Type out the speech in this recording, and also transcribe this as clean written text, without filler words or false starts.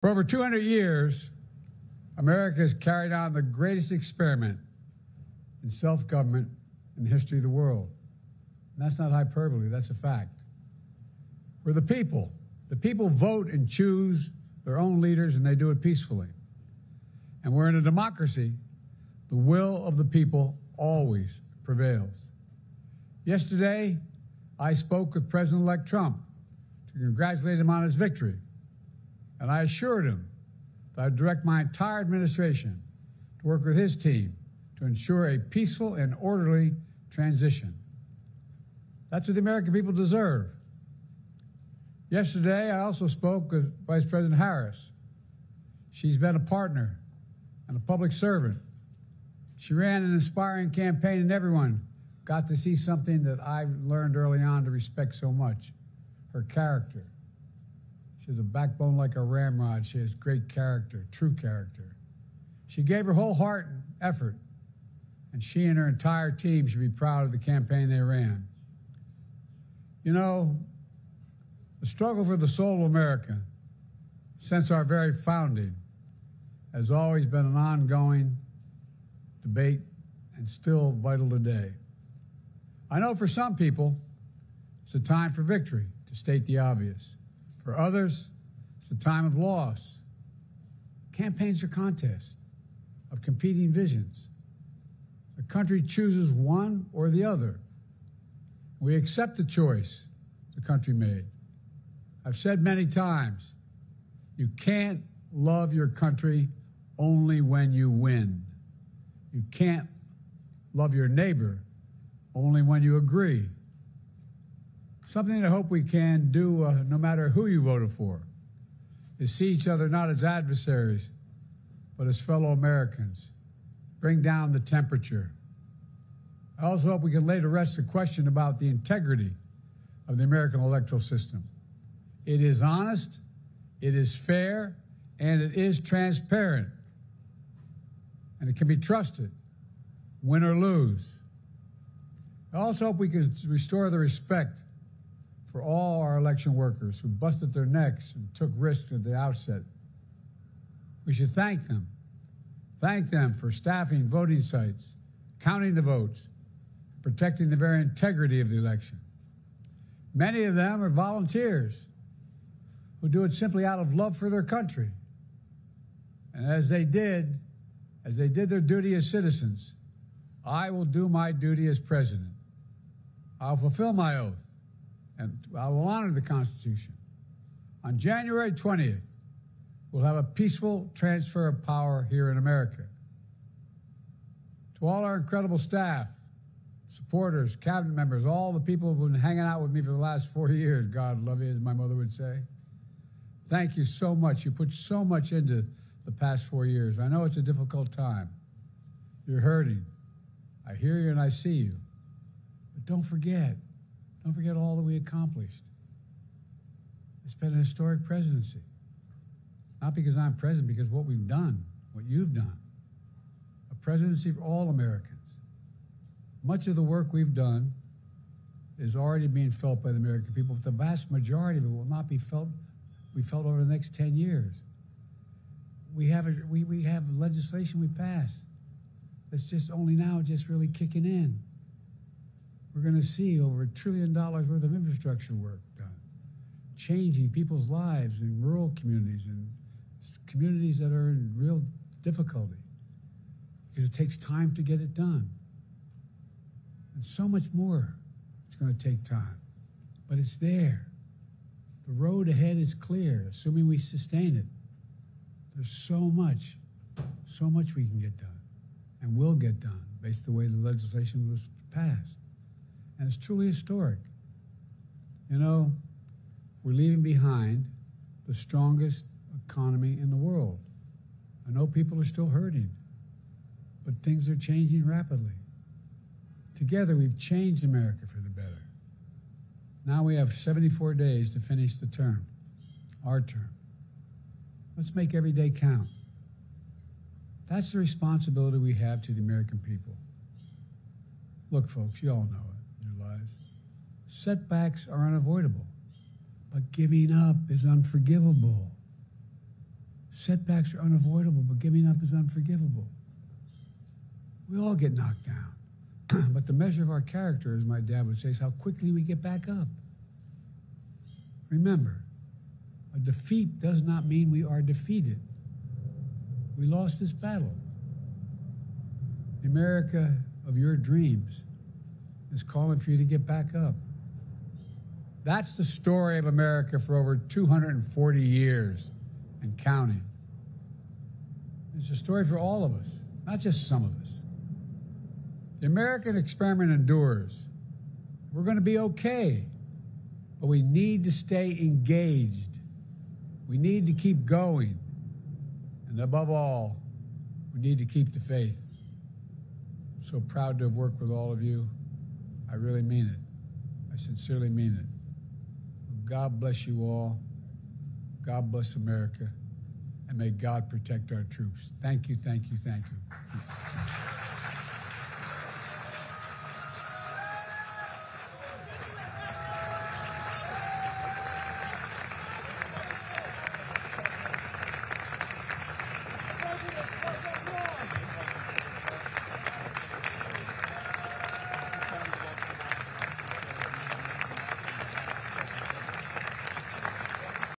For over 200 years, America has carried on the greatest experiment in self-government in the history of the world. And that's not hyperbole, that's a fact. We're the people. The people vote and choose their own leaders, and they do it peacefully. And we're in a democracy. The will of the people always prevails. Yesterday, I spoke with President-elect Trump to congratulate him on his victory. And I assured him that I'd direct my entire administration to work with his team to ensure a peaceful and orderly transition. That's what the American people deserve. Yesterday, I also spoke with Vice President Harris. She's been a partner and a public servant. She ran an inspiring campaign, and everyone got to see something that I learned early on to respect so much, her character. She has a backbone like a ramrod. She has great character, true character. She gave her whole heart and effort, and she and her entire team should be proud of the campaign they ran. You know, the struggle for the soul of America since our very founding has always been an ongoing debate and still vital today. I know for some people, it's a time for victory, to state the obvious. For others, it's a time of loss. Campaigns are contests of competing visions. The country chooses one or the other. We accept the choice the country made. I've said many times, you can't love your country only when you win. You can't love your neighbor only when you agree. Something I hope we can do, no matter who you voted for, is see each other not as adversaries, but as fellow Americans. Bring down the temperature. I also hope we can lay to rest the question about the integrity of the American electoral system. It is honest, it is fair, and it is transparent. And it can be trusted, win or lose. I also hope we can restore the respect for all our election workers who busted their necks and took risks at the outset. We should thank them. Thank them for staffing voting sites, counting the votes, protecting the very integrity of the election. Many of them are volunteers who do it simply out of love for their country. And as they did their duty as citizens, I will do my duty as president. I'll fulfill my oath, and I will honor the Constitution. On January 20th, we'll have a peaceful transfer of power here in America. To all our incredible staff, supporters, cabinet members, all the people who've been hanging out with me for the last 4 years, God love you, as my mother would say. Thank you so much. You put so much into the past 4 years. I know it's a difficult time. You're hurting. I hear you and I see you. But don't forget all that we accomplished. It's been a historic presidency. Not because I'm president, because what we've done, what you've done. A presidency for all Americans. Much of the work we've done is already being felt by the American people, but the vast majority of it will not be felt over the next 10 years. We have legislation we passed that's just only now just really kicking in. We're going to see over $1 trillion worth of infrastructure work done, changing people's lives in rural communities and communities that are in real difficulty because it takes time to get it done. And so much more it's going to take time, but it's there. The road ahead is clear, assuming we sustain it. There's so much we can get done and will get done based on the way the legislation was passed. And it's truly historic. You know, we're leaving behind the strongest economy in the world. I know people are still hurting, but things are changing rapidly. Together, we've changed America for the better. Now we have 74 days to finish the term, our term. Let's make every day count. That's the responsibility we have to the American people. Look, folks, you all know it in your lives. Setbacks are unavoidable, but giving up is unforgivable. Setbacks are unavoidable, but giving up is unforgivable. We all get knocked down. But the measure of our character, as my dad would say, is how quickly we get back up. Remember, a defeat does not mean we are defeated. We lost this battle. The America of your dreams is calling for you to get back up. That's the story of America for over 240 years and counting. It's a story for all of us, not just some of us. The American experiment endures. We're going to be okay, but we need to stay engaged. We need to keep going. And above all, we need to keep the faith. I'm so proud to have worked with all of you. I really mean it. I sincerely mean it. God bless you all. God bless America. And may God protect our troops. Thank you, thank you, thank you.